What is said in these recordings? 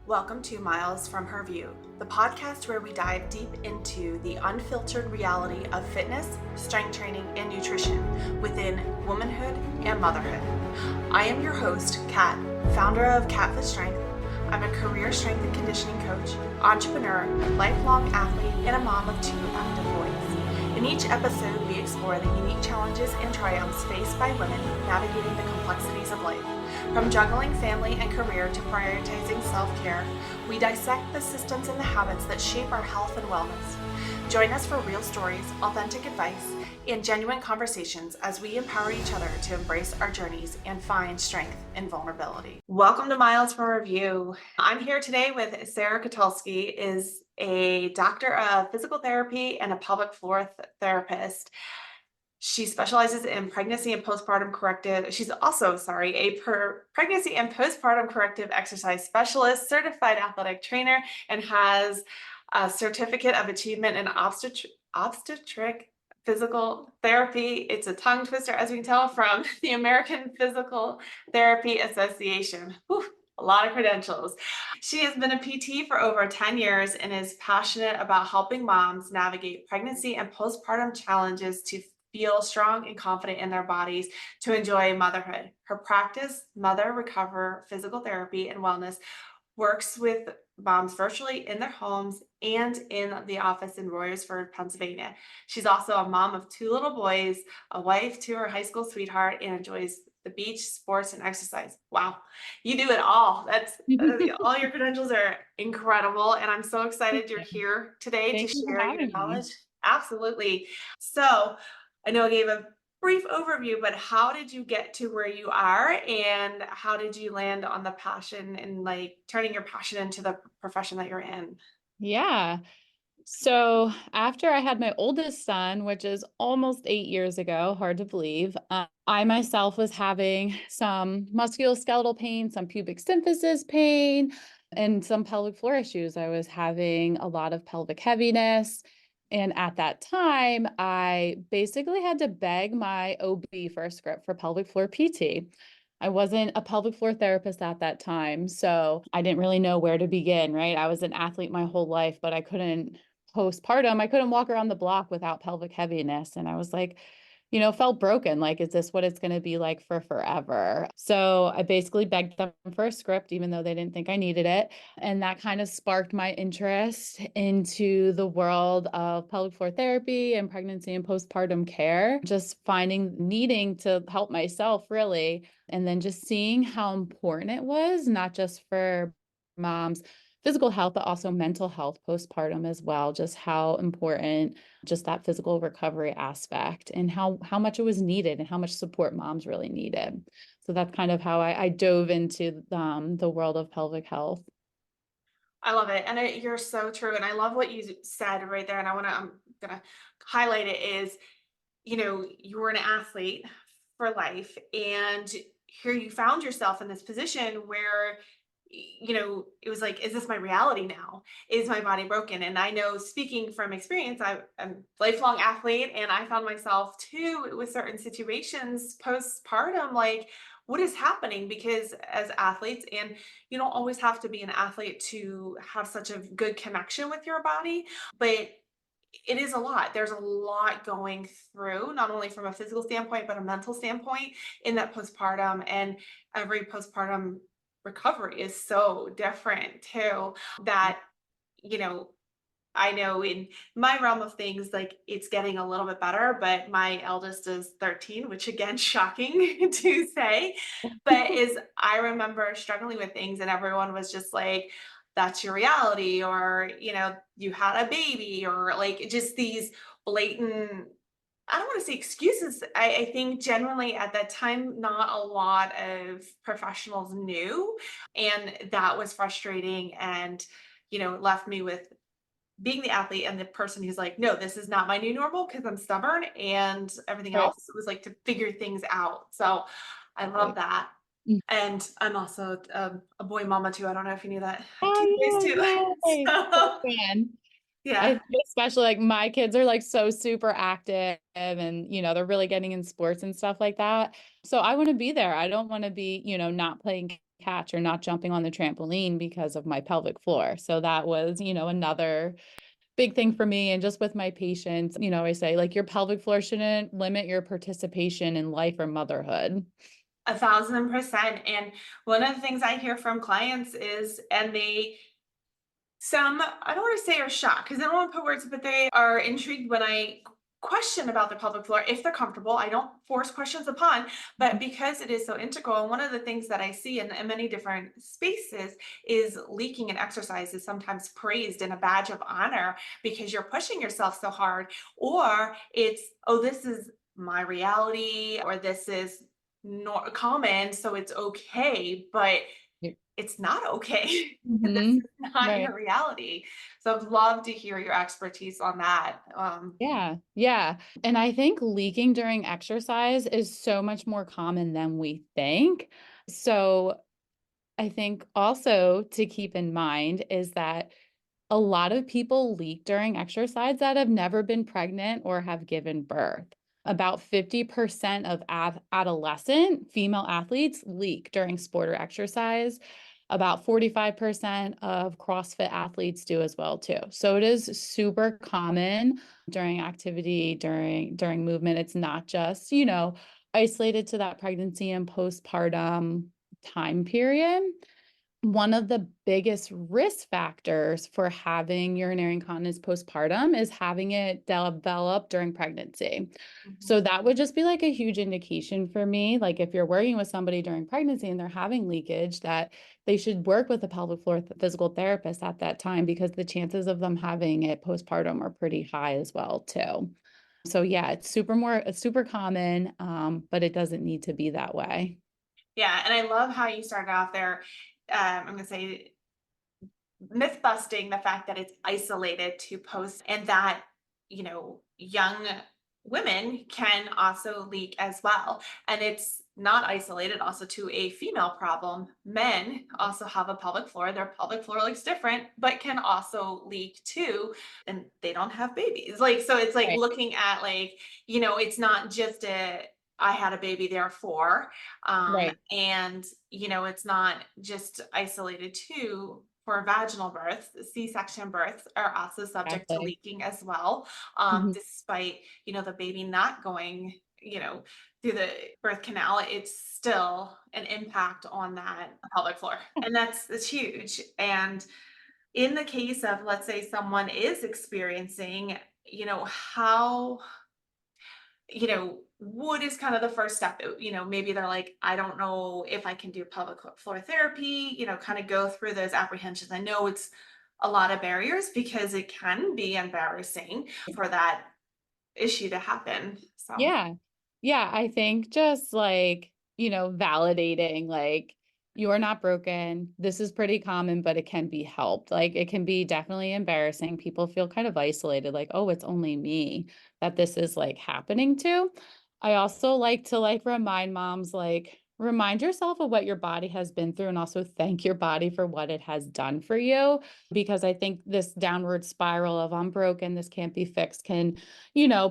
Welcome to Miles from Her View, the podcast where we dive deep into the unfiltered reality of fitness, strength training, and nutrition within womanhood and motherhood. I am your host, Kat, founder of Kat Fit Strength. I'm a career strength and conditioning coach, entrepreneur, lifelong athlete, and a mom of 2 active boys. In each episode, we explore the unique challenges and triumphs faced by women navigating the complexities of life. From juggling family and career to prioritizing self-care, we dissect the systems and the habits that shape our health and wellness. Join us for real stories, authentic advice, and genuine conversations as we empower each other to embrace our journeys and find strength in vulnerability. Welcome to Miles for Review. I'm here today with Sarah Krotulski, is a doctor of physical therapy and a pelvic floor therapist. She specializes in pregnancy and postpartum corrective. She's also, a pregnancy and postpartum corrective exercise specialist, certified athletic trainer, and has a certificate of achievement in obstetric physical therapy. It's a tongue twister, as we can tell, from the American Physical Therapy Association. Whew, a lot of credentials. She has been a PT for over 10 years and is passionate about helping moms navigate pregnancy and postpartum challenges to feel strong and confident in their bodies to enjoy motherhood. Her practice, Mother Recover Physical Therapy and Wellness, works with moms virtually in their homes and in the office in Royersford, Pennsylvania. She's also a mom of 2 little boys, a wife to her high school sweetheart, and enjoys the beach, sports, and exercise. Wow, you do it all. That's all your credentials are incredible, and I'm so excited you're here today to Thank you for share your having me. knowledge. Absolutely. So I know I gave a brief overview, but how did you get to where you are, and how did you land on the passion and like turning your passion into the profession that you're in? Yeah. So after I had my oldest son, which is almost 8 years ago, hard to believe, I myself was having some musculoskeletal pain, some pubic symphysis pain, and some pelvic floor issues. I was having a lot of pelvic heaviness. And at that time, I basically had to beg my OB for a script for pelvic floor PT. I wasn't a pelvic floor therapist at that time, so I didn't really know where to begin, right? I was an athlete my whole life, but I couldn't postpartum, I couldn't walk around the block without pelvic heaviness. And I was like, felt broken. Like, is this what it's going to be like for forever? So I basically begged them for a script, even though they didn't think I needed it. And that kind of sparked my interest into the world of pelvic floor therapy and pregnancy and postpartum care, just needing to help myself really. And then just seeing how important it was, not just for moms' physical health, but also mental health postpartum as well, just how important just that physical recovery aspect and how much it was needed and how much support moms really needed. So that's kind of how I dove into the world of pelvic health. I love it. And you're so true. And I love what you said right there. And I'm going to highlight it is, you were an athlete for life, and here you found yourself in this position where it was like, is this my reality now? Is my body broken? And I know, speaking from experience, I'm a lifelong athlete, and I found myself too with certain situations postpartum, like, what is happening? Because as athletes, and you don't always have to be an athlete to have such a good connection with your body, but it is a lot. There's a lot going through, not only from a physical standpoint, but a mental standpoint in that postpartum. And every postpartum recovery is so different too, that, you know, I know in my realm of things, like, it's getting a little bit better, but my eldest is 13, which again, shocking to say, but I remember struggling with things and everyone was just like, that's your reality, or, you had a baby, or like just these blatant, I don't want to say excuses. I think generally at that time, not a lot of professionals knew. And that was frustrating, and, left me with being the athlete and the person who's like, no, this is not my new normal because I'm stubborn and everything Right. else. It was like to figure things out. So I love Right. that. Mm. And I'm also a boy mama too. I don't know if you knew that. I have 2 boys Oh, too. yeah, yay. Big So fan. I Yeah. think especially like my kids are like so super active and they're really getting in sports and stuff like that. So I want to be there. I don't want to be, not playing catch or not jumping on the trampoline because of my pelvic floor. So that was, another big thing for me. And just with my patients, I say like your pelvic floor shouldn't limit your participation in life or motherhood. 1,000%. And one of the things I hear from clients is, and some, I don't want to say are shocked because I don't want to put words, but they are intrigued when I question about the pelvic floor if they're comfortable. I don't force questions upon, but because it is so integral, and one of the things that I see in many different spaces is leaking in exercise is sometimes praised in a badge of honor because you're pushing yourself so hard, or it's, oh, this is my reality, or this is not common, so it's okay, but it's not okay. This Mm-hmm. is not Right. your reality. So I'd love to hear your expertise on that. Yeah, yeah. And I think leaking during exercise is so much more common than we think. So I think also to keep in mind is that a lot of people leak during exercise that have never been pregnant or have given birth. About 50% of adolescent female athletes leak during sport or exercise. About 45% of CrossFit athletes do as well too. So it is super common during activity, during movement. It's not just, isolated to that pregnancy and postpartum time period. One of the biggest risk factors for having urinary incontinence postpartum is having it develop during pregnancy. Mhm. So that would just be like a huge indication for me. Like if you're working with somebody during pregnancy and they're having leakage, that they should work with a pelvic floor physical therapist at that time because the chances of them having it postpartum are pretty high as well too. So yeah, it's super common, but it doesn't need to be that way. Yeah, and I love how you started off there. I'm going to say myth busting the fact that it's isolated to post, and that young women can also leak as well, and it's not isolated also to a female problem. Men also have a pelvic floor. Their pelvic floor looks different but can also leak too, and they don't have babies. Like, so it's like Right. looking at, like, it's not just a I had a baby therefore, Right. and it's not just isolated to for vaginal birth. C-section births are also subject to Exactly. leaking as well, Mhm. despite the baby not going through the birth canal. It's still an impact on that pelvic floor, and that's huge. And in the case of, let's say, someone is experiencing, how what is kind of the first step? Maybe they're like, I don't know if I can do pelvic floor therapy, kind of go through those apprehensions. I know it's a lot of barriers because it can be embarrassing for that issue to happen. So, Yeah. Yeah. I think just like, validating, like, you're not broken. This is pretty common, but it can be helped. Like, it can be definitely embarrassing. People feel kind of isolated, like, oh, it's only me that this is like happening to. I also like to like remind moms, like, remind yourself of what your body has been through and also thank your body for what it has done for you. Because I think this downward spiral of I'm broken, this can't be fixed can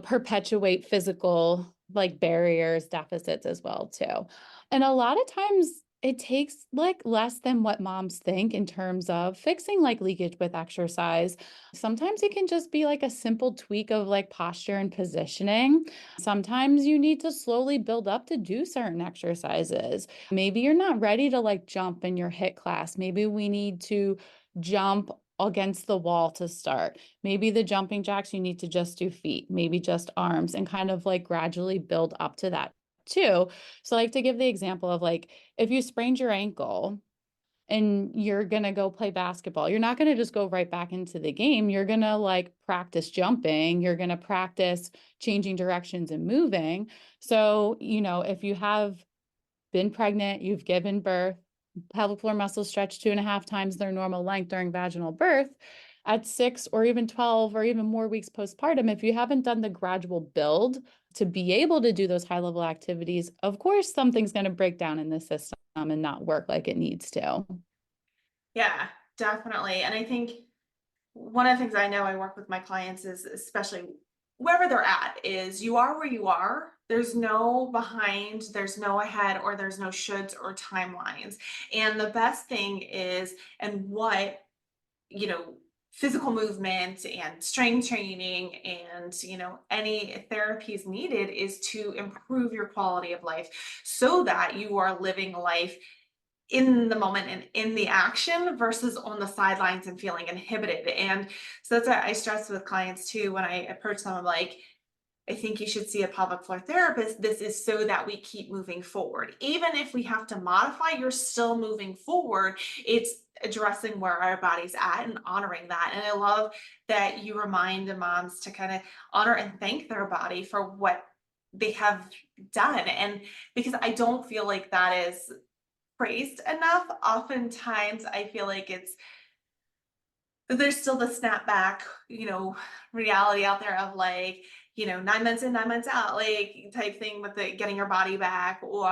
perpetuate physical like barriers, deficits as well too. And a lot of times it takes like less than what moms think in terms of fixing like leakage with exercise. Sometimes it can just be like a simple tweak of like posture and positioning. Sometimes you need to slowly build up to do certain exercises. Maybe you're not ready to like jump in your HIIT class. Maybe we need to jump against the wall to start. Maybe the jumping jacks, you need to just do feet, maybe just arms, and kind of like gradually build up to that too. So, like to give the example of like, if you sprained your ankle and you're going to go play basketball, you're not going to just go right back into the game. You're going to like practice jumping, you're going to practice changing directions and moving. So, if you have been pregnant, you've given birth, pelvic floor muscles stretch 2.5 times their normal length during vaginal birth. At 6 or even 12 or even more weeks postpartum, if you haven't done the gradual build to be able to do those high level activities, of course, something's going to break down in the system and not work like it needs to. yeah, definitely. And I think one of the things I know I work with my clients is, especially wherever they're at, is you are where you are. There's no behind, there's no ahead, or there's no shoulds or timelines. And the best thing is, and what, you know, physical movement and strength training and, any therapies needed is to improve your quality of life so that you are living life in the moment and in the action versus on the sidelines and feeling inhibited. And so that's what I stress with clients too when I approach them. I'm like, I think you should see a pelvic floor therapist. This is so that we keep moving forward. Even if we have to modify, you're still moving forward. It's addressing where our body's at and honoring that. And I love that you remind the moms to kind of honor and thank their body for what they have done. And because I don't feel like that is praised enough. Oftentimes, I feel like there's still the snapback, reality out there of like, 9 months in, 9 months out, like type thing with the getting your body back, or,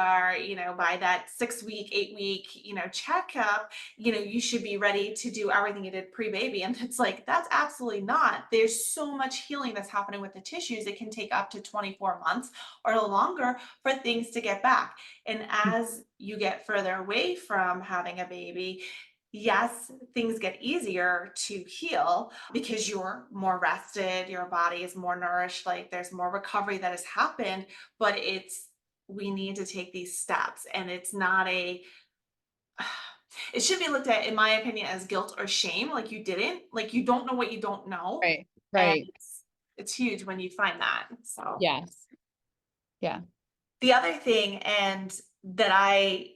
by that 6 week, 8 week, checkup, you should be ready to do everything you did pre-baby. And it's like, that's absolutely not. There's so much healing that's happening with the tissues. It can take up to 24 months or longer for things to get back. And as you get further away from having a baby, yes, things get easier to heal because you're more rested, your body is more nourished, like there's more recovery that has happened, but we need to take these steps, and it's not it should be looked at, in my opinion, as guilt or shame. Like you don't know what you don't know. Right. And Right. it's huge when you find that. So Yes. Yeah. the other thing, and that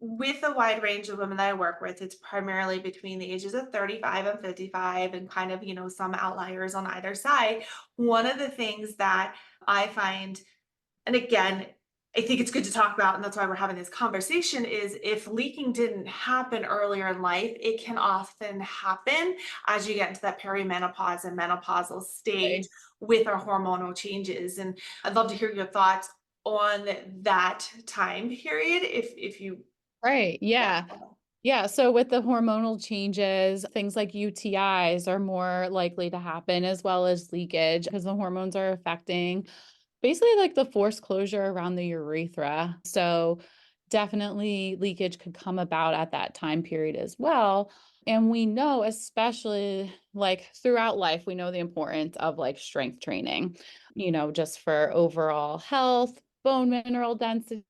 with a wide range of women that I work with, it's primarily between the ages of 35 and 55, and kind of, some outliers on either side. One of the things that I find, and again, I think it's good to talk about, and that's why we're having this conversation, is if leaking didn't happen earlier in life, it can often happen as you get into that perimenopause and menopausal stage Right. with our hormonal changes. And I'd love to hear your thoughts on that time period if you Right. yeah. Yeah. Yeah. So with the hormonal changes, things like UTIs are more likely to happen, as well as leakage, because the hormones are affecting basically like the forced closure around the urethra. So definitely leakage could come about at that time period as well. And we know, especially like throughout life, we know the importance of like strength training, just for overall health, bone mineral density,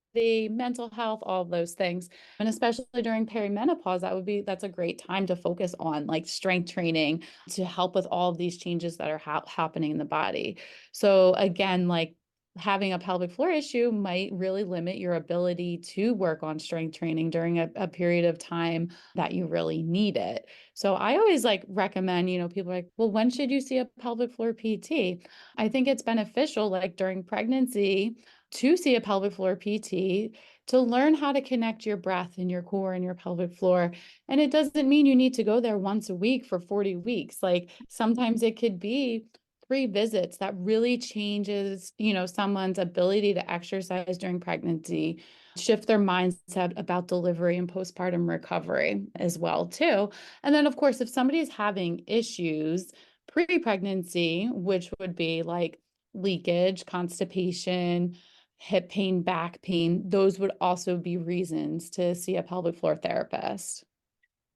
mental health, all of those things. And especially during perimenopause, that's a great time to focus on like strength training to help with all of these changes that are happening in the body. So again, like having a pelvic floor issue might really limit your ability to work on strength training during a period of time that you really need it. So I always like recommend, people are like, well, when should you see a pelvic floor PT? I think it's beneficial like during pregnancy to see a pelvic floor PT to learn how to connect your breath and your core and your pelvic floor. And it doesn't mean you need to go there once a week for 40 weeks. Like sometimes it could be 3 visits that really changes, someone's ability to exercise during pregnancy, shift their mindset about delivery and postpartum recovery as well, too. And then, of course, if somebody's having issues pre-pregnancy, which would be like leakage, constipation, hip pain, back pain, those would also be reasons to see a pelvic floor therapist.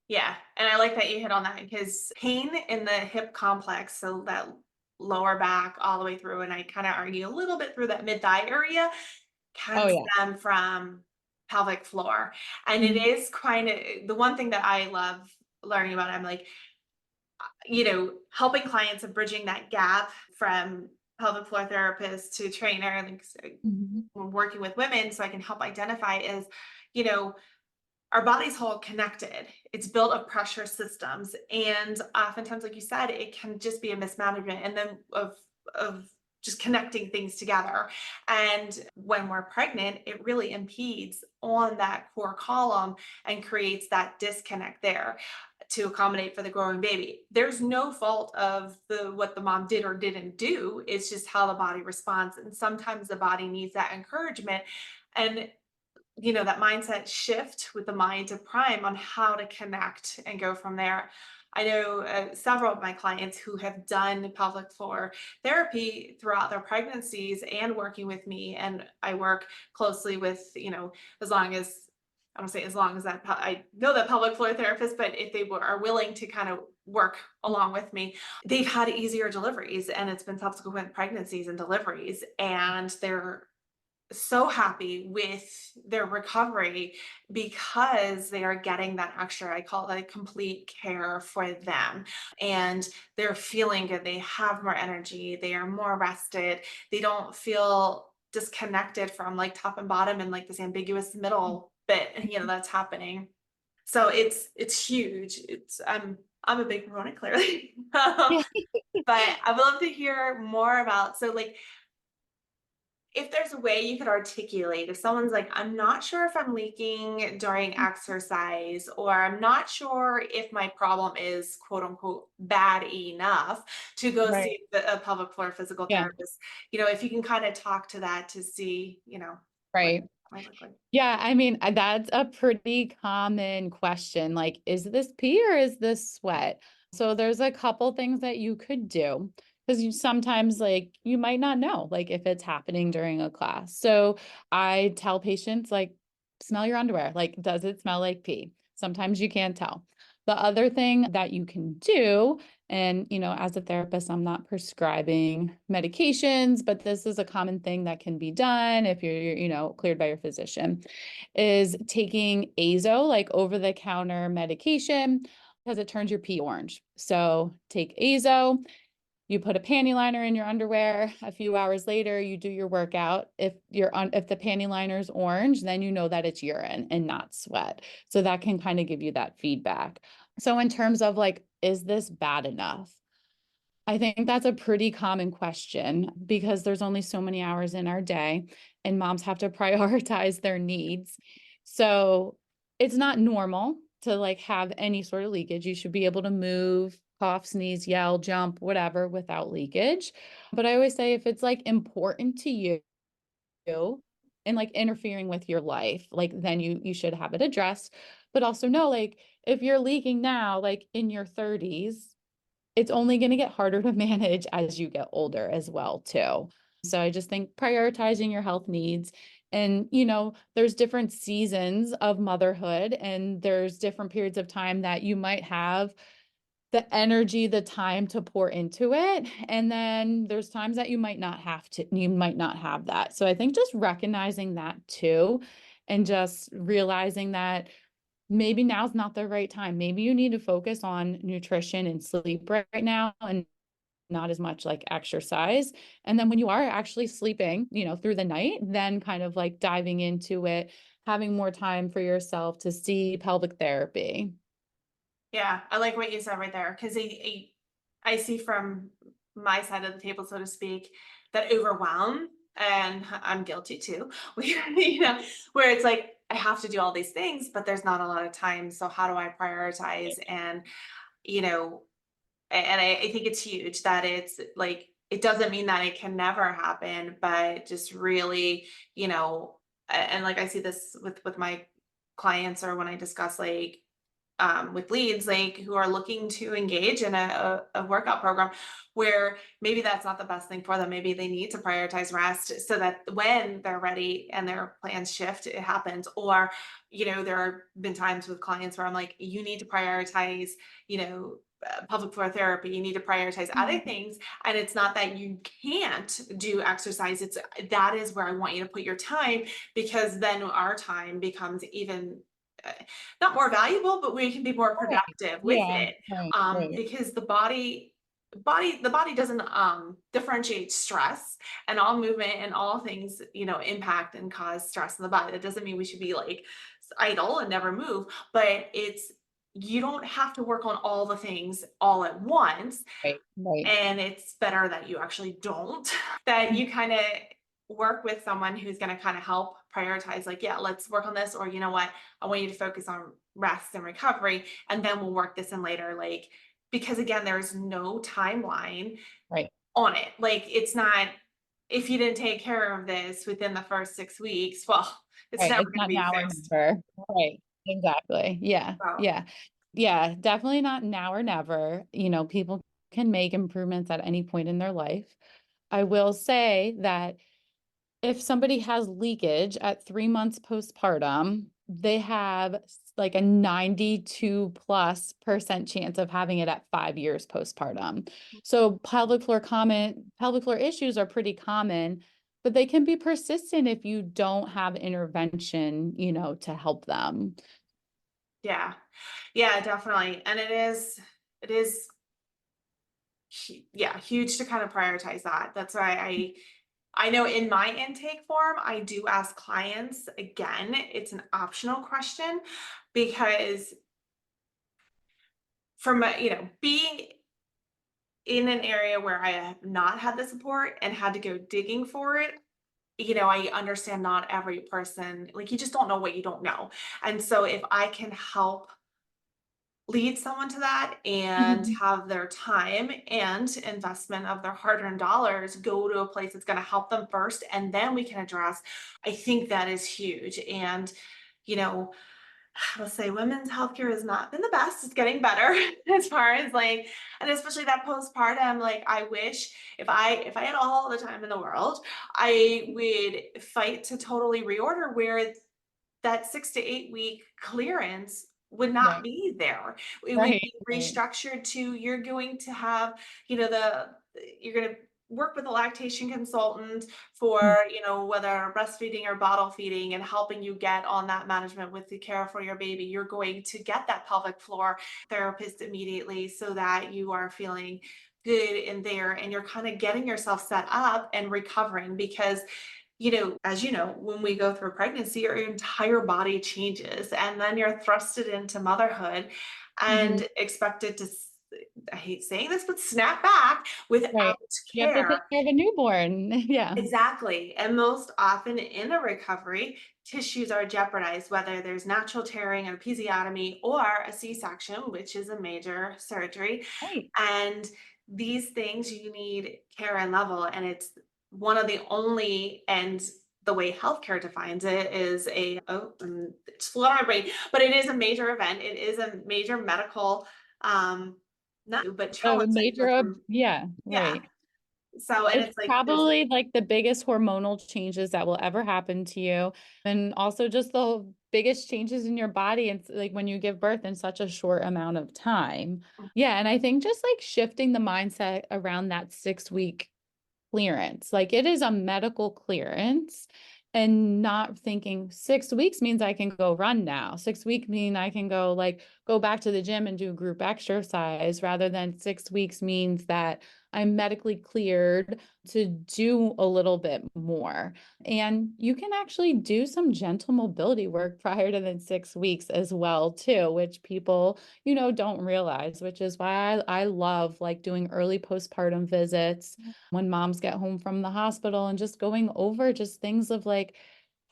Yeah, and I like that you hit on that, because pain in the hip complex, so that lower back all the way through, and I kind of argue a little bit through that mid-thigh area, Oh, can yeah. stem from pelvic floor. And it Mhm. is kind of the one thing that I love learning about. I'm like, helping clients and bridging that gap from pelvic floor therapist to trainer, like Mhm. working with women so I can help identify is, you know, our body's whole connected. It's built of pressure systems. And oftentimes, like you said, it can just be a mismanagement and then of just connecting things together. And when we're pregnant, it really impedes on that core column and creates that disconnect there to accommodate for the growing baby. There's no fault of what the mom did or didn't do. It's just how the body responds. And sometimes the body needs that encouragement. And that mindset shift with the mind to prime on how to connect and go from there. I know several of my clients who have done pelvic floor therapy throughout their pregnancies and working with me. And I work closely with, as long as I don't say as long as I know that pelvic floor therapist, but if they are willing to kind of work along with me, they've had easier deliveries and it's been subsequent pregnancies and deliveries. And they're so happy with their recovery because they are getting that extra, I call it like complete care for them. And they're feeling good. They have more energy. They are more rested. They don't feel disconnected from like top and bottom and like this ambiguous middle bit, that's happening. So it's huge. I'm a big proponent, clearly. Yeah. But I would love to hear more about, so like, if there's a way you could articulate, if someone's like, I'm not sure if I'm leaking during exercise, or I'm not sure if my problem is quote unquote bad enough to go Right. see a pelvic floor physical Yeah. therapist, if you can kind of talk to that to see, what Right. it might look like. Yeah, I mean, that's a pretty common question. Like, is this pee or is this sweat? So there's a couple things that you could do because you sometimes like you might not know like if it's happening during a class. So I tell patients like smell your underwear. Like, does it smell like pee? Sometimes you can't tell. The other thing that you can do, and as a therapist, I'm not prescribing medications, but this is a common thing that can be done if you're cleared by your physician, is taking azo, like over the counter medication, because it turns your pee orange. So take azo, you put a panty liner in your underwear. A few hours later, you do your workout. If the panty liner is orange, then you know that it's urine and not sweat. So that can kind of give you that feedback. So in terms of like, is this bad enough? I think that's a pretty common question because there's only so many hours in our day and moms have to prioritize their needs. So it's not normal to like have any sort of leakage. You should be able to move, cough, sneeze, yell, jump, whatever without leakage. But I always say if it's like important to you and like interfering with your life, like then you should have it addressed. But also know like if you're leaking now, like in your 30s, it's only going to get harder to manage as you get older as well too. So I just think prioritizing your health needs, and there's different seasons of motherhood and there's different periods of time that you might have the energy, the time to pour into it. And then there's times that you might not have that. So I think just recognizing that too, and just realizing that maybe now's not the right time. Maybe you need to focus on nutrition and sleep right now and not as much like exercise. And then when you are actually sleeping, through the night, then kind of like diving into it, having more time for yourself to see pelvic therapy. Yeah, I like what you said right there because I see from my side of the table, so to speak, that overwhelm, and I'm guilty too. Where it's like I have to do all these things, but there's not a lot of time. So how do I prioritize? And you know, and I think it's huge that it's like it doesn't mean that it can never happen, but just really, and like I see this with my clients or when I discuss like with leads like who are looking to engage in a workout program where maybe that's not the best thing for them. Maybe they need to prioritize rest so that when they're ready and their plans shift, it happens. Or, there have been times with clients where I'm like, you need to prioritize, pelvic floor therapy, you need to prioritize other things. And it's not that you can't do exercise. It's that is where I want you to put your time because then our time becomes even uh, not more valuable, but we can be more Right. productive with Yeah. it. Right. Right. Because the body doesn't differentiate stress, and all movement and all things, impact and cause stress in the body. That doesn't mean we should be like idle and never move, but it's you don't have to work on all the things all at once. Right. Right. And it's better that you actually don't, that you kind of work with someone who's going to kind of help prioritize, like, yeah, let's work on this. Or, you know what, I want you to focus on rest and recovery, and then we'll work this in later. Like, because again, there's no timeline Right. on it. Like, it's not, if you didn't take care of this within the first 6 weeks, well, it's Right. never It's going to not be now or fixed. never. Right. Exactly. Yeah. So, Yeah. Yeah, definitely not now or never. People can make improvements at any point in their life. I will say that if somebody has leakage at 3 months postpartum, they have like a 92+% chance of having it at 5 years postpartum. So pelvic floor issues are pretty common, but they can be persistent if you don't have intervention, to help them. Yeah. Yeah, definitely. And it is yeah, huge to kind of prioritize that. That's why I know in my intake form, I do ask clients again, it's an optional question because from being in an area where I have not had the support and had to go digging for it, I understand not every person, like you just don't know what you don't know. And so if I can help lead someone to that and Mhm. have their time and investment of their hard-earned dollars go to a place that's going to help them first and then we can address, I think that is huge. And you know let's say women's healthcare has not been the best. It's getting better as far as like, and especially that postpartum. Like, I wish if I had all the time in the world, I would fight to totally reorder where that 6 to 8 week clearance would not Right, be there. It would right, be right. restructured to you're going to have, the you're going to work with a lactation consultant Mm. for, whether breastfeeding or bottle feeding and helping you get on that management with the care for your baby. You're going to get that pelvic floor therapist immediately so that you are feeling good in there and you're kind of getting yourself set up and recovering because as you know, when we go through pregnancy, your entire body changes and then you're thrusted into motherhood Mhm. and expected to, I hate saying this, but snap back without Right. You have to take care. care of a newborn. Yeah. Exactly. And most often in a recovery, tissues are jeopardized, whether there's natural tearing, an episiotomy, or a C section, which is a major surgery. Right. And these things you need care and level. And it's one of the only, and the way healthcare defines it is it's flew out of my brain, but it is a major event. It is a major medical, not, but A challenge that you go major, through. yeah, Yeah. right. So, and It's it's like, there's, probably like the biggest hormonal changes that will ever happen to you. And also just the biggest changes in your body. It's like when you give birth in such a short amount of time. Yeah. And I think just like shifting the mindset around that 6 week clearance. Like it is a medical clearance and not thinking 6 weeks means I can go run now. 6 weeks mean I can go back to the gym and do group exercise rather than 6 weeks means that I'm medically cleared to do a little bit more. And you can actually do some gentle mobility work prior to the 6 weeks as well, too, which people, don't realize, which is why I love like doing early postpartum visits when moms get home from the hospital and just going over just things of like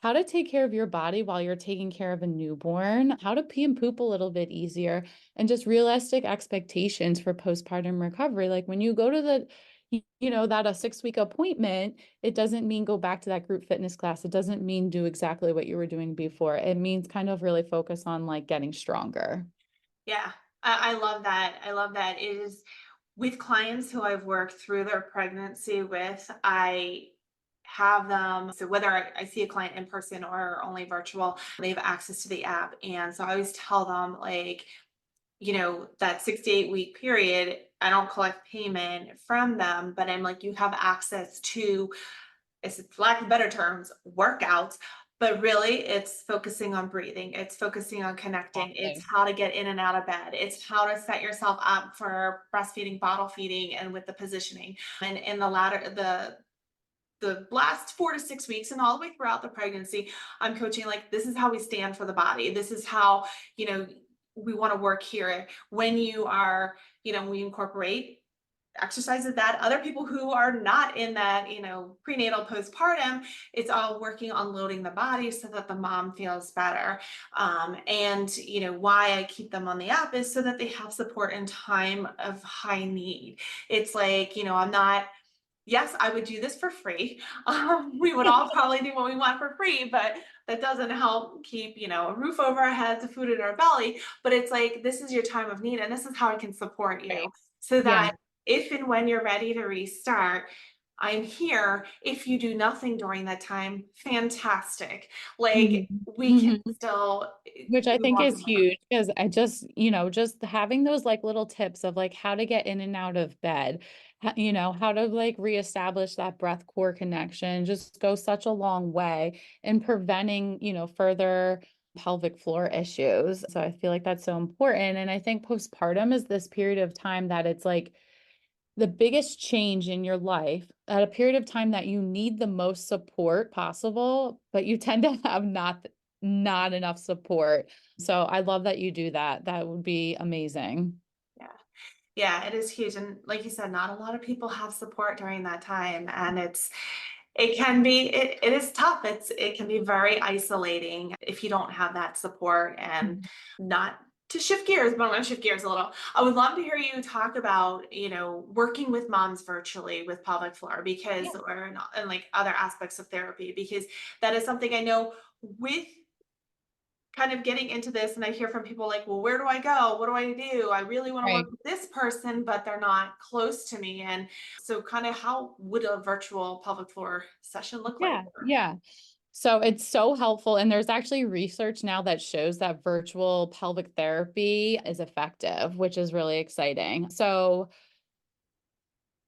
how to take care of your body while you're taking care of a newborn, how to pee and poop a little bit easier, and just realistic expectations for postpartum recovery. Like when you go to that a 6 week appointment, it doesn't mean go back to that group fitness class. It doesn't mean do exactly what you were doing before. It means kind of really focus on like getting stronger. yeah, I love that. I love that. It is with clients who I've worked through their pregnancy with, I have them. So whether I see a client in person or only virtual, they have access to the app. And so I always tell them, like, that 68 week period, I don't collect payment from them, but I'm like, you have access to, for lack of better terms, workouts. But really, it's focusing on breathing. It's focusing on connecting. It's Exactly. how to get in and out of bed. It's how to set yourself up for breastfeeding, bottle feeding, and with the positioning. And in the last 4 to 6 weeks and all the way throughout the pregnancy, I'm coaching like, this is how we stand for the body. This is how, we want to work here. When you are, we incorporate exercises that other people who are not in that, prenatal postpartum, it's all working on loading the body so that the mom feels better. And why I keep them on the app is so that they have support in time of high need. It's like, I'm not, yes, I would do this for free. We would all probably do what we want for free, but that doesn't help keep, a roof over our heads, food in our belly, but it's like, this is your time of need and this is how I can support Right. you so Yeah. that if and when you're ready to restart, I'm here. If you do nothing during that time, fantastic. Like Mhm. we can Mhm. still Which I move think on is from that. huge because I just, just having those like little tips of like how to get in and out of bed, how to like reestablish that breath core connection just goes such a long way in preventing, further pelvic floor issues. So I feel like that's so important. And I think postpartum is this period of time that it's like the biggest change in your life at a period of time that you need the most support possible, but you tend to have not enough support. So I love that you do that. That would be amazing. Yeah. Yeah, it is huge. And like you said, not a lot of people have support during that time. And it is tough. It can be very isolating if you don't have that support and Mhm. not to shift gears, but I'm going to shift gears a little. I would love to hear you talk about, working with moms virtually with pelvic floor Yeah. and like other aspects of therapy, because that is something I know with kind of getting into this, and I hear from people like, well, where do I go? What do I do? I really want to work Right. with this person, but they're not close to me. And so kind of how would a virtual pelvic floor session look like? Yeah. Yeah. So it's so helpful. And there's actually research now that shows that virtual pelvic therapy is effective, which is really exciting. So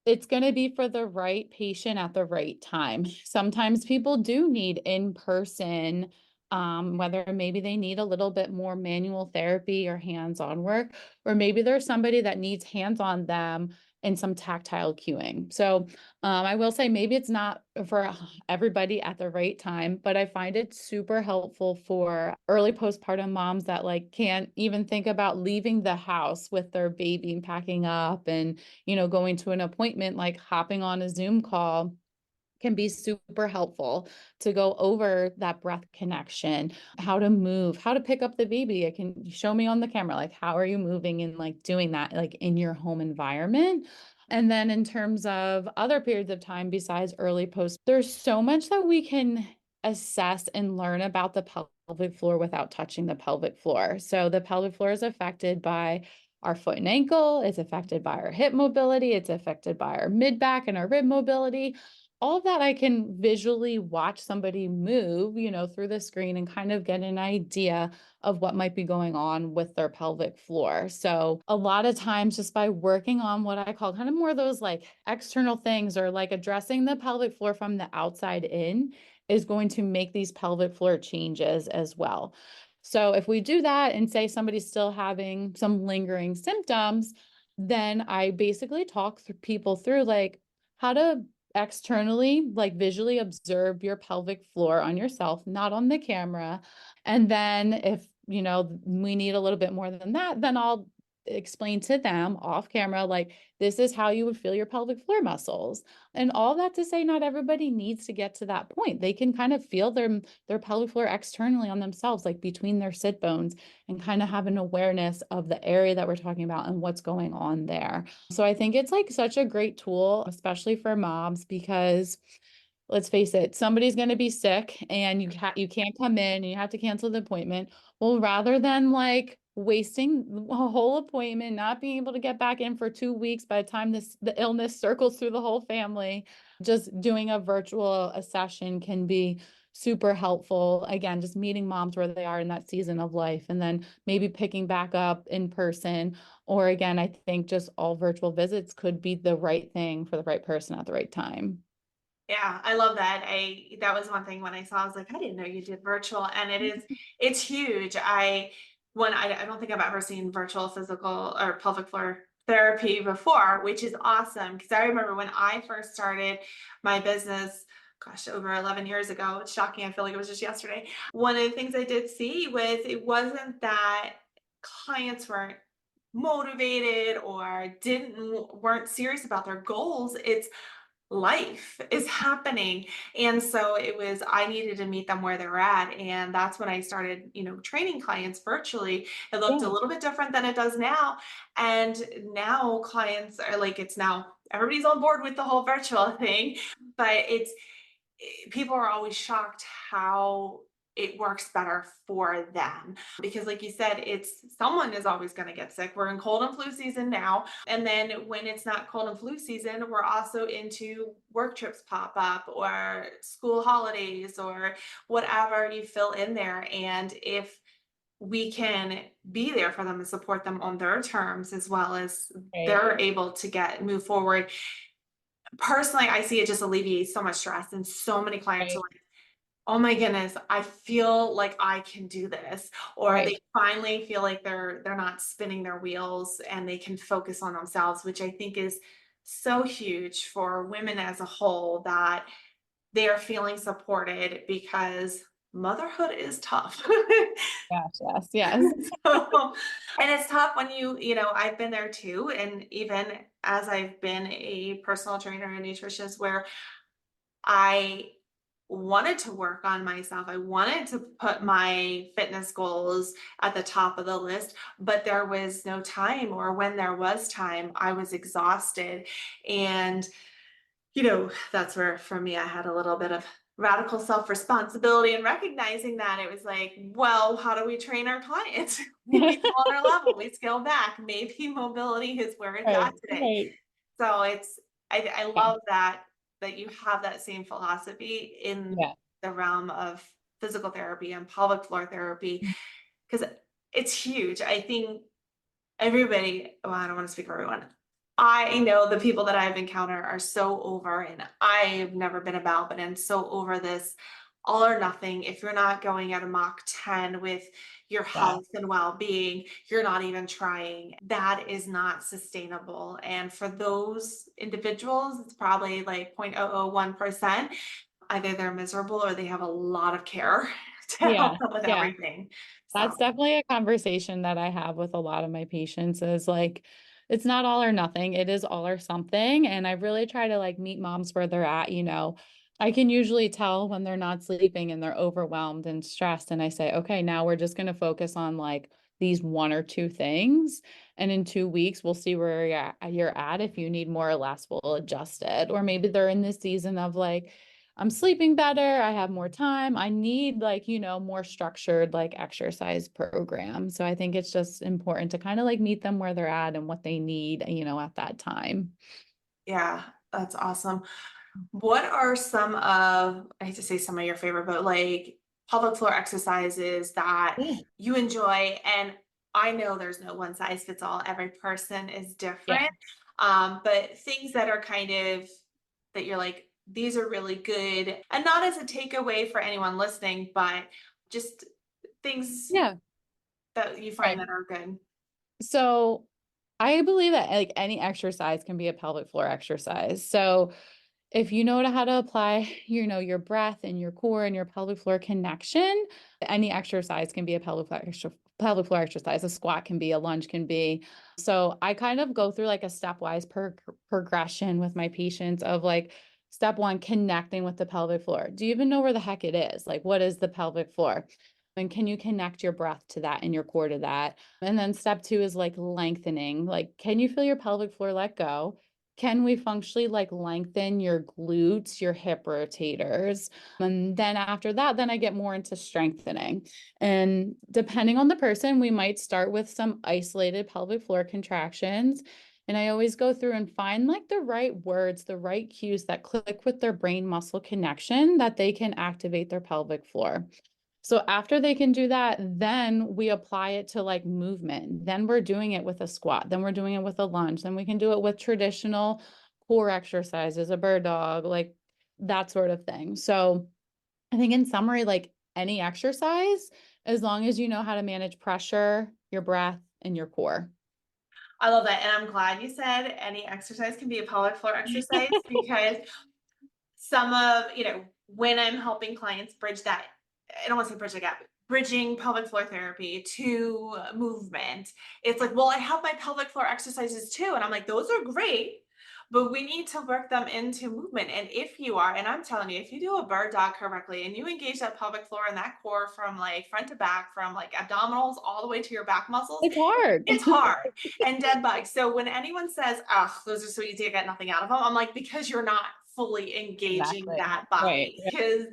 it's going to be for the right patient at the right time. Sometimes people do need in person, whether maybe they need a little bit more manual therapy or hands on work, or maybe there's somebody that needs hands on them and some tactile cueing. So I will say maybe it's not for everybody at the right time, but I find it super helpful for early postpartum moms that like can't even think about leaving the house with their baby and packing up and going to an appointment, like hopping on a Zoom call can be super helpful to go over that breath connection, how to move, how to pick up the baby. It can show me on the camera, like, how are you moving and like doing that, like in your home environment. And then in terms of other periods of time besides early post, there's so much that we can assess and learn about the pelvic floor without touching the pelvic floor. So the pelvic floor is affected by our foot and ankle, it's affected by our hip mobility, it's affected by our mid back and our rib mobility. All of that I can visually watch somebody move, through the screen and kind of get an idea of what might be going on with their pelvic floor. So a lot of times just by working on what I call kind of more those like external things or like addressing the pelvic floor from the outside in is going to make these pelvic floor changes as well. So if we do that and say somebody's still having some lingering symptoms, then I basically talk through people through like how to externally, like visually observe your pelvic floor on yourself, not on the camera. And then if, we need a little bit more than that, then I'll explain to them off camera, like, this is how you would feel your pelvic floor muscles. And all that to say, not everybody needs to get to that point. They can kind of feel their pelvic floor externally on themselves, like between their sit bones, and kind of have an awareness of the area that we're talking about and what's going on there. So I think it's like such a great tool, especially for moms, because let's face it, somebody's going to be sick and you can't come in and you have to cancel the appointment. Well, rather than like wasting a whole appointment, not being able to get back in for 2 weeks by the time the illness circles through the whole family, just doing a session can be super helpful. Again, just meeting moms where they are in that season of life and then maybe picking back up in person. Or again, I think just all virtual visits could be the right thing for the right person at the right time. Yeah, I love that. That was one thing when I saw, I was like, I didn't know you did virtual, and it's huge. I don't think I've ever seen virtual physical or pelvic floor therapy before, which is awesome because I remember when I first started my business, gosh, over 11 years ago. It's shocking. I feel like it was just yesterday. One of the things I did see was it wasn't that clients weren't motivated or weren't serious about their goals. It's life is happening. And so I needed to meet them where they're at. And that's when I started, training clients virtually. It looked a Yeah. little bit different than it does now. And now clients are like, it's now everybody's on board with the whole virtual thing, but people are always shocked how it works better for them. Because like you said, someone is always going to get sick. We're in cold and flu season now. And then when it's not cold and flu season, we're also into work trips pop up or school holidays or whatever you fill in there. And if we can be there for them and support them on their terms as well as Right. they're able to move forward. Personally, I see it just alleviates so much stress, and so many clients are Right. like, oh my goodness, I feel like I can do this. Or they Right. finally feel like they're not spinning their wheels and they can focus on themselves, which I think is so huge for women as a whole, that they are feeling supported, because motherhood is tough. Yes, yes, yes. So, and it's tough when I've been there too. And even as I've been a personal trainer and nutritionist, where I wanted to work on myself, I wanted to put my fitness goals at the top of the list, but there was no time, or when there was time, I was exhausted. And that's where for me, I had a little bit of radical self-responsibility and recognizing that it was like, well, how do we train our clients? We go on our level, we scale back. Maybe mobility is where it's Right. at today. Right. So I Yeah. love that you have that same philosophy in Yeah. the realm of physical therapy and pelvic floor therapy, because it's huge. I think everybody, well, I don't want to speak for everyone. I know the people that I've encountered are so over, and I've never been about, but I'm so over this all or nothing. If you're not going at a Mach 10 with your Yeah. health and well-being, you're not even trying. That is not sustainable. And for those individuals, it's probably like 0.001%. Either they're miserable or they have a lot of care to help Yeah. them with Yeah. everything. So That's definitely a conversation that I have with a lot of my patients is like, it's not all or nothing. It is all or something. And I really try to like meet moms where they're at, I can usually tell when they're not sleeping and they're overwhelmed and stressed. And I say, okay, now we're just going to focus on like these one or two things. And in 2 weeks, we'll see where you're at. If you need more or less, we'll adjust it. Or maybe they're in this season of like, I'm sleeping better. I have more time. I need like, more structured like exercise program. So I think it's just important to kind of like meet them where they're at and what they need, at that time. yeah, that's awesome. What are I hate to say some of your favorite, but like pelvic floor exercises that Yeah. you enjoy? And I know there's no one size fits all. Every person is Yeah. different. But things that are kind of that you're like, these are really good, and not as a takeaway for anyone listening, but just things Yeah. that you find Right. that are good. So I believe that like any exercise can be a pelvic floor exercise. So if you know how to apply, your breath and your core and your pelvic floor connection, any exercise can be a pelvic floor exercise. A squat can be, a lunge can be. So I kind of go through like a stepwise progression with my patients of like step one, connecting with the pelvic floor. Do you even know where the heck it is? Like, what is the pelvic floor? And can you connect your breath to that and your core to that? And then step two is like lengthening. Like, can you feel your pelvic floor let go? Can we functionally like lengthen your glutes, your hip rotators? And then after that, then I get more into strengthening. And depending on the person, we might start with some isolated pelvic floor contractions. And I always go through and find like the right words, the right cues that click with their brain muscle connection that they can activate their pelvic floor. So after they can do that, then we apply it to like movement. Then we're doing it with a squat. Then we're doing it with a lunge. Then we can do it with traditional core exercises, a bird dog, like that sort of thing. So I think in summary, like any exercise, as long as you know how to manage pressure, your breath, and your core. I love that. And I'm glad you said any exercise can be a pelvic floor exercise, because when I'm helping clients bridge that, I don't want to say bridge the gap, bridging pelvic floor therapy to movement, it's like, well, I have my pelvic floor exercises too. And I'm like, those are great, but we need to work them into movement. And and I'm telling you, if you do a bird dog correctly and you engage that pelvic floor and that core from like front to back, from like abdominals all the way to your back muscles, It's hard. it's hard. And dead bugs. So when anyone says, oh, those are so easy, I get nothing out of them, I'm like, because you're not fully engaging Exactly. that Right. body. Because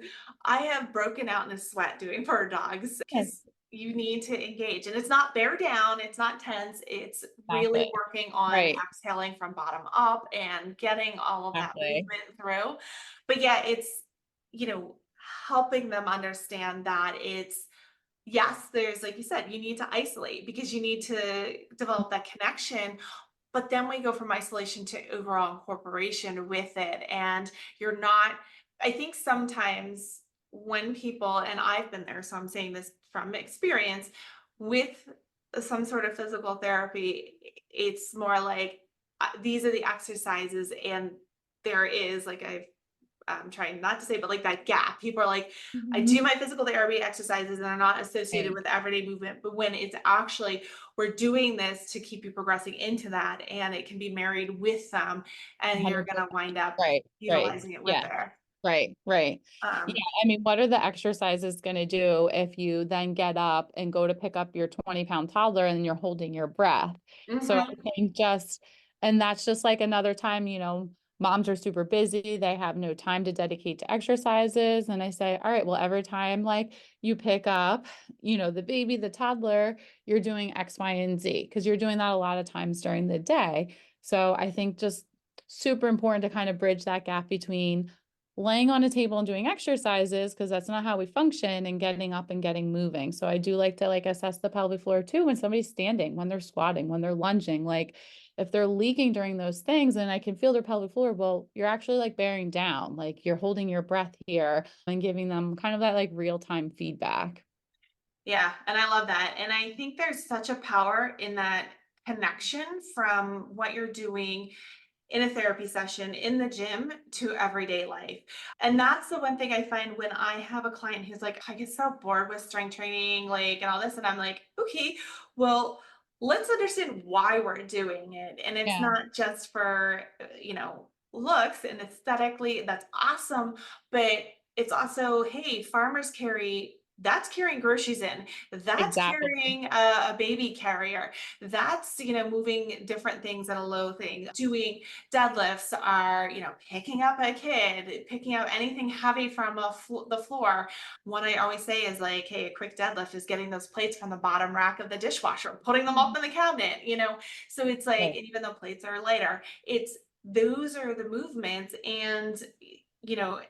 I have broken out in a sweat doing bird dogs Yeah, because you need to engage. And it's not bear down, it's not tense, it's really exactly. working on Right. exhaling from bottom up and getting all of that Exactly. movement through. But yeah, it's, you know, helping them understand that it's, yes, there's, like you said, you need to isolate because you need to develop that connection. But then we go from isolation to overall incorporation with it. And you're not, I think sometimes when people, and I've been there, so I'm saying this from experience, with some sort of physical therapy, it's more like these are the exercises, and there is like I'm trying not to say, but like that gap. People are like, I do Mhm. my physical therapy exercises and they're not associated Right. with everyday movement. But when it's actually, we're doing this to keep you progressing into that, and it can be married with them, and you're going to 100%. wind up Right. Right. utilizing it with Yeah. there. Right, right. Yeah, Um, I mean, what are the exercises going to do if you then get up and go to pick up your 20-pound toddler and you're holding your breath? So I mhm. think and that's just like another time, moms are super busy. They have no time to dedicate to exercises. And I say, all right, well, every time like you pick up, the baby, the toddler, you're doing X, Y, and Z because you're doing that a lot of times during the day. So I think just super important to kind of bridge that gap between laying on a table and doing exercises because that's not how we function and getting up and getting moving. So I do like to like assess the pelvic floor too when somebody's standing, when they're squatting, when they're lunging, like if they're leaking during those things and I can feel their pelvic floor, well, you're actually like bearing down, like you're holding your breath here and giving them kind of that like real-time feedback. Yeah, and I love that. And I think there's such a power in that connection from what you're doing in a therapy session, in the gym, to everyday life. And that's the one thing I find when I have a client who's like, I get so bored with strength training, like, and all this. And I'm like, okay, well, let's understand why we're doing it. And it's Yeah, not just for, looks and aesthetically, that's awesome. But it's also, hey, farmers carry, that's carrying groceries in, that's exactly. carrying a baby carrier, that's, moving different things at a low thing, doing deadlifts are, picking up a kid, picking up anything heavy from the floor. One I always say is like, hey, a quick deadlift is getting those plates from the bottom rack of the dishwasher, putting them up in the cabinet. So it's like, Right. and even though plates are lighter, it's those are the movements. And, you know,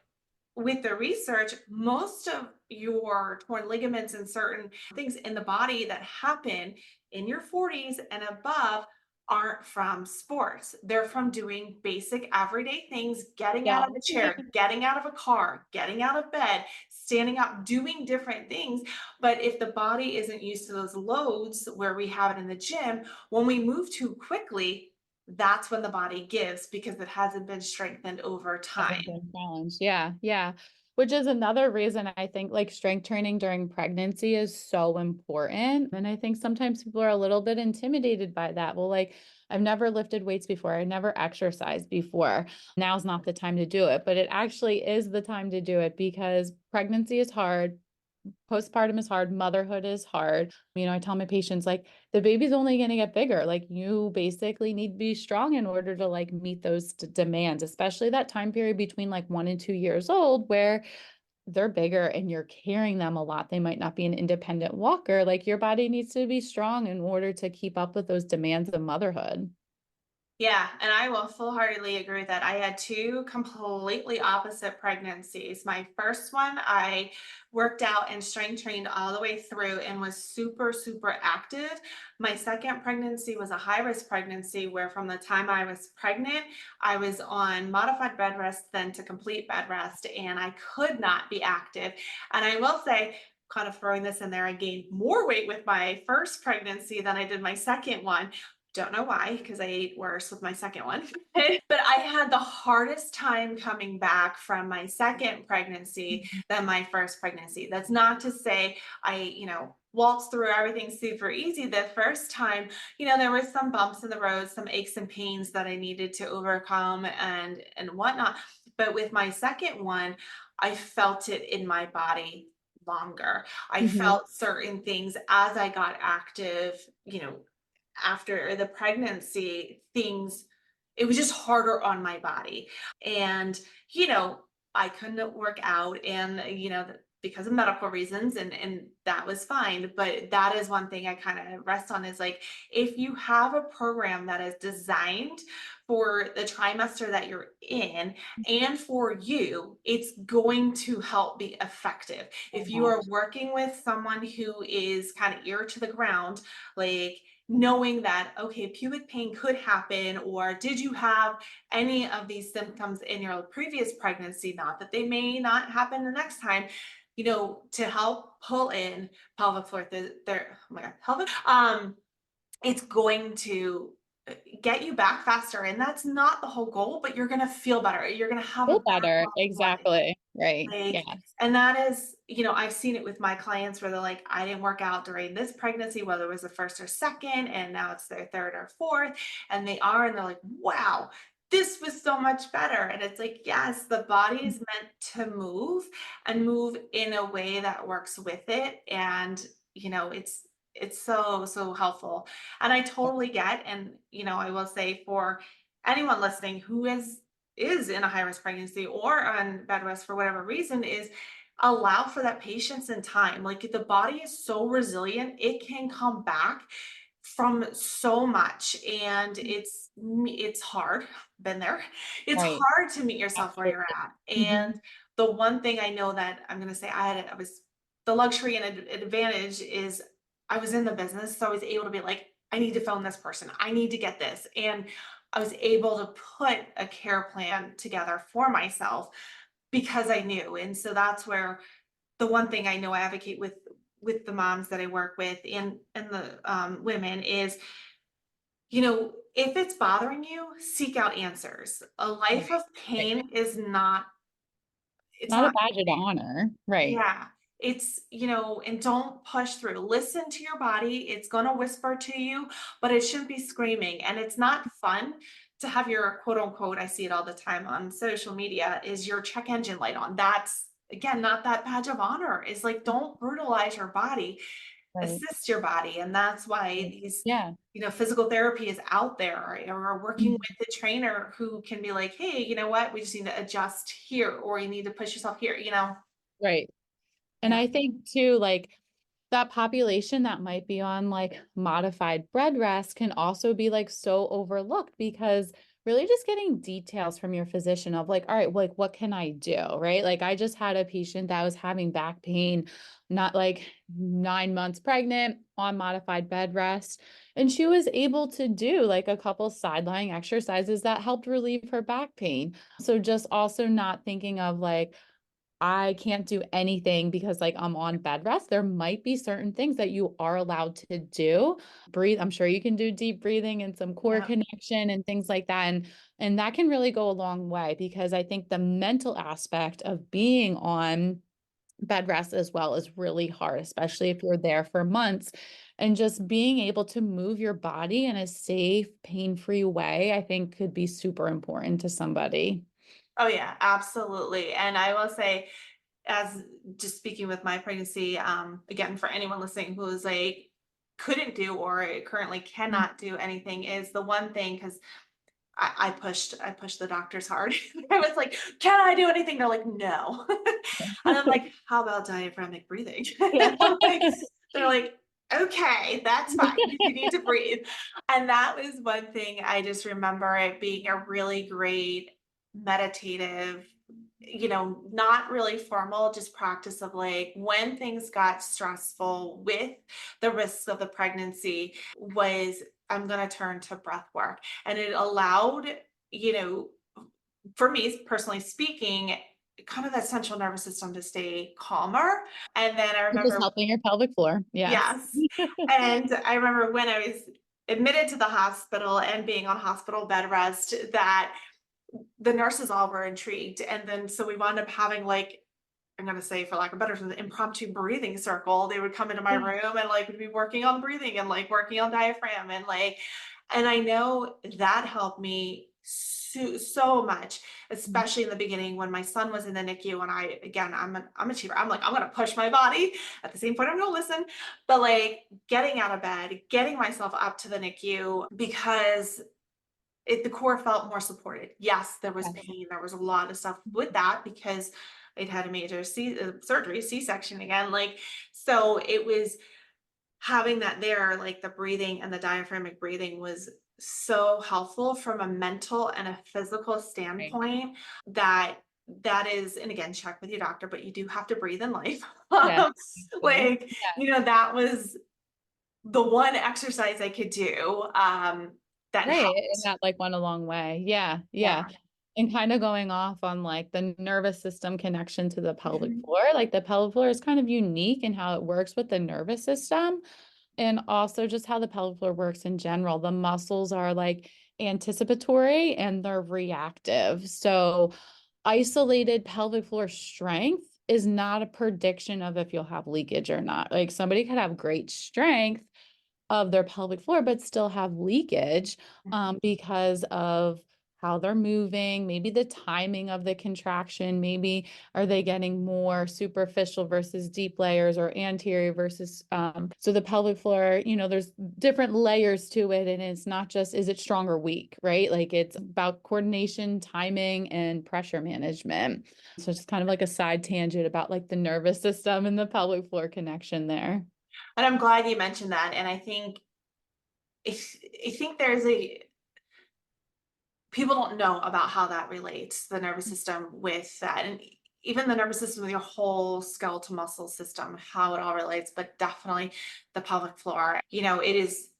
with the research, most of your torn ligaments and certain things in the body that happen in your 40s and above aren't from sports. They're from doing basic everyday things, getting Yeah. out of a chair, getting out of a car, getting out of bed, standing up, doing different things. But if the body isn't used to those loads where we have it in the gym, when we move too quickly, that's when the body gives because it hasn't been strengthened over Hasn't time. been challenged. Yeah, yeah. Which is another reason I think like strength training during pregnancy is so important. And I think sometimes people are a little bit intimidated by that. Well, like I've never lifted weights before. I never exercised before. Now's not the time to do it, but it actually is the time to do it because pregnancy is hard. Postpartum is hard, motherhood is hard. I tell my patients like the baby's only going to get bigger. Like you basically need to be strong in order to like meet those demands, especially that time period between like 1 and 2 years old where they're bigger and you're carrying them a lot. They might not be an independent walker. Like your body needs to be strong in order to keep up with those demands of motherhood. Yeah, and I will full-heartedly agree with that. I had two completely opposite pregnancies. My first one, I worked out and strength trained all the way through and was super, super active. My second pregnancy was a high-risk pregnancy where from the time I was pregnant, I was on modified bed rest, then to complete bed rest, and I could not be active. And I will say, kind of throwing this in there, I gained more weight with my first pregnancy than I did my second one. Don't know why, because I ate worse with my second one. But I had the hardest time coming back from my second pregnancy Mhm. than my first pregnancy. That's not to say I, waltzed through everything super easy the first time. There were some bumps in the road, some aches and pains that I needed to overcome and whatnot. But with my second one, I felt it in my body longer. I Mhm. felt certain things as I got active, after the pregnancy, things it was just harder on my body. And, you know, I couldn't work out and, because of medical reasons, and that was fine. But that is one thing I kind of rest on is like, if you have a program that is designed for the trimester that you're in and for you, it's going to help be effective. So If you are much. working with someone who is kind of ear to the ground, like knowing that, okay, pubic pain could happen, or did you have any of these symptoms in your previous pregnancy? Not that they may not happen the next time, to help pull in pelvic floor, there, oh my God, pelvic, it's going to get you back faster. And that's not the whole goal, but you're going to feel better. You're going to have a Feel better better. quality of life. Exactly. Right. Like, Yes. and that is, I've seen it with my clients where they're like, I didn't work out during this pregnancy, whether it was the first or second, and now it's their third or fourth. And they're like, wow, this was so much better. And it's like, yes, the body is meant to move and move in a way that works with it. And, it's so, so helpful. And I totally get, and, I will say for anyone listening who is in a high risk pregnancy or on bed rest for whatever reason, is allow for that patience and time. Like the body is so resilient, it can come back from so much. And it's hard. Been there. It's Right. hard to meet yourself where you're Absolutely. at. Mhm. And the one thing I know that I'm going to say I was the luxury and advantage is I was in the business. So I was able to be like, I need to phone this person. I need to get this. And I was able to put a care plan together for myself because I knew. And so that's where the one thing I know I advocate with the moms that I work with and the women is, if it's bothering you, seek out answers. A life Right. of Right. pain is not, it's Not a not badge of great. honor. Right. Yeah. It's, and don't push through. Listen to your body. It's going to whisper to you, but it shouldn't be screaming. And it's not fun to have your quote unquote, I see it all the time on social media, is your check engine light on. That's again, not that badge of honor. Is like, don't brutalize your body, Right. assist your body. And that's why Right. these, Yeah. physical therapy is out there, or working Mhm. with the trainer who can be like, hey, you know what? We just need to adjust here, or you need to push yourself here. Right. And Yeah. I think too, like that population that might be on like modified bed rest can also be like so overlooked because really just getting details from your physician of like, all right, like what can I do? Right. Like I just had a patient that was having back pain, not like 9 months pregnant on modified bed rest. And she was able to do like a couple sideline exercises that helped relieve her back pain. So just also not thinking of like, I can't do anything because like I'm on bed rest. There might be certain things that you are allowed to do. Breathe. I'm sure you can do deep breathing and some core Yeah. connection and things like that. And that can really go a long way because I think the mental aspect of being on bed rest as well is really hard, especially if you're there for months. And just being able to move your body in a safe, pain-free way, I think could be super important to somebody. Oh yeah, absolutely. And I will say, as just speaking with my pregnancy, again, for anyone listening who is like couldn't do or currently cannot do anything, is the one thing, because I pushed the doctors hard. I was like, can I do anything? They're like, no. And I'm like, how about diaphragmatic breathing? Yeah. I'm like, they're like, okay, that's fine. You need to breathe. And that was one thing I just remember it being a really great meditative, not really formal, just practice of like when things got stressful with the risks of the pregnancy, was I'm going to turn to breath work. And it allowed, you know, for me personally speaking, kind of that central nervous system to stay calmer. And then I Which is remember, helping your pelvic floor. Yes. yes. And I remember when I was admitted to the hospital and being on hospital bed rest, that the nurses all were intrigued. And then so we wound up having like, I'm gonna say for lack of better term, the impromptu breathing circle. They would come into my Yeah. room and like would be working on breathing and like working on diaphragm and like, and I know that helped me so much, Mhm. especially in the beginning when my son was in the NICU. And again, I'm a achiever. I'm like, I'm gonna push my body. At the same point, I'm gonna listen. But like getting out of bed, getting myself up to the NICU, because the core felt more supported. Yes, there was Yes. pain. There was a lot of stuff with that because I'd had a major surgery, C-section again. Like, so it was having that there, like the breathing and the diaphragmatic breathing was so helpful from a mental and a physical Right. standpoint that that is, and again, check with your doctor, but you do have to breathe in life. Yes. So, Like, that was the one exercise I could do that right. And helped. that like went a long way. Yeah. Yeah. Yeah. And kind of going off on like the nervous system connection to the pelvic Mhm. floor, like the pelvic floor is kind of unique in how it works with the nervous system and also just how the pelvic floor works in general. The muscles are like anticipatory and they're reactive. So isolated pelvic floor strength is not a prediction of if you'll have leakage or not. Like somebody could have great strength of their pelvic floor, but still have leakage because of how they're moving, maybe the timing of the contraction, maybe are they getting more superficial versus deep layers or anterior versus so the pelvic floor, there's different layers to it and it's not just is it strong or weak, right? Like it's about coordination, timing, and pressure management. So it's kind of like a side tangent about like the nervous system and the pelvic floor connection there. And I'm glad you mentioned that. And I think I think there's a people don't know about how that relates, the nervous system with that. And even the nervous system with your whole skeletal muscle system, how it all relates, but definitely the pelvic floor,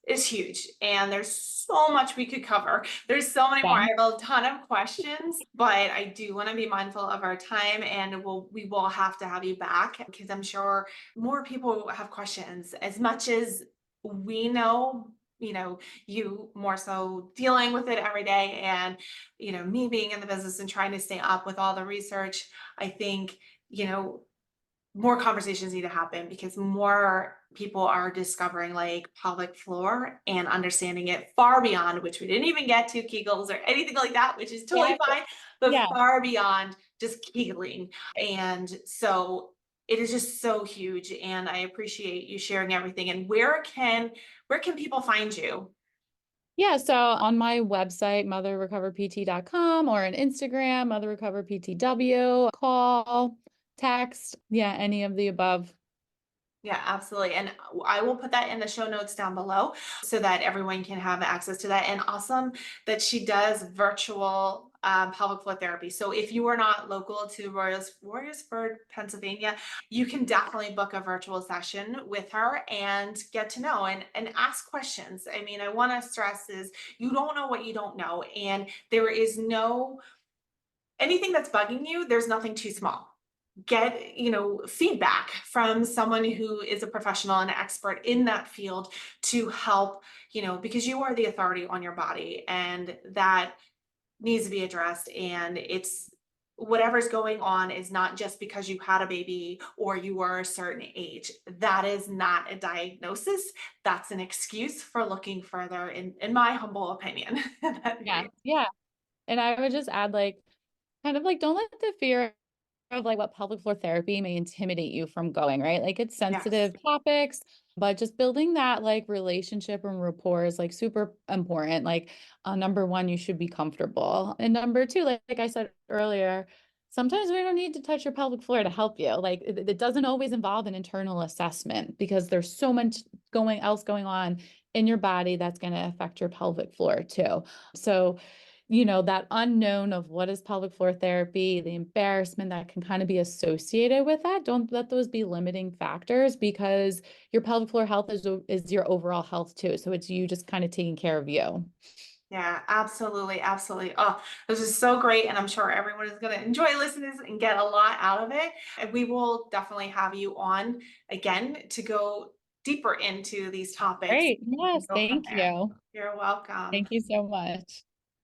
it's huge. And there's so much we could cover. There's so many more. Yeah. I have a ton of questions, but I do want to be mindful of our time and we will have to have you back because I'm sure more people have questions as much as we know, you more so dealing with it every day and me being in the business and trying to stay up with all the research. I think more conversations need to happen because more people are discovering like pelvic floor and understanding it far beyond, which we didn't even get to Kegels or anything like that, which is totally Yeah. fine, but Yeah. far beyond just Kegling. And so it is just so huge. And I appreciate you sharing everything. And where can people find you? Yeah, so on my website, motherrecoverpt.com or on Instagram, motherrecoverptw, call, text, yeah, any of the above. Yeah, absolutely. And I will put that in the show notes down below so that everyone can have access to that. And awesome that she does virtual pelvic floor therapy. So if you are not local to Warriorsburg, Pennsylvania, you can definitely book a virtual session with her and get to know and ask questions. I mean, I want to stress is you don't know what you don't know. And there is no anything that's bugging you, there's nothing too small. Get feedback from someone who is a professional and expert in that field to help, because you are the authority on your body and that needs to be addressed. And it's whatever's going on is not just because you had a baby or you were a certain age. That is not a diagnosis. That's an excuse for looking further, in my humble opinion. Yeah, yeah. And I would just add like kind of like don't let the fear of like what pelvic floor therapy may intimidate you from going, right? Like it's Yes. sensitive topics, but just building that like relationship and rapport is like super important. Like number one, you should be comfortable. And number two, like I said earlier, sometimes we don't need to touch your pelvic floor to help you. Like it doesn't always involve an internal assessment because there's so much going on in your body that's going to affect your pelvic floor too. So that unknown of what is pelvic floor therapy, the embarrassment that can kind of be associated with that. Don't let those be limiting factors because your pelvic floor health is your overall health too. So it's you just kind of taking care of you. Yeah, absolutely. Absolutely. Oh, this is so great. And I'm sure everyone is going to enjoy listening and get a lot out of it. And we will definitely have you on again to go deeper into these topics Great. and Yes. go from Thank there. you. You're welcome. Thank you so much.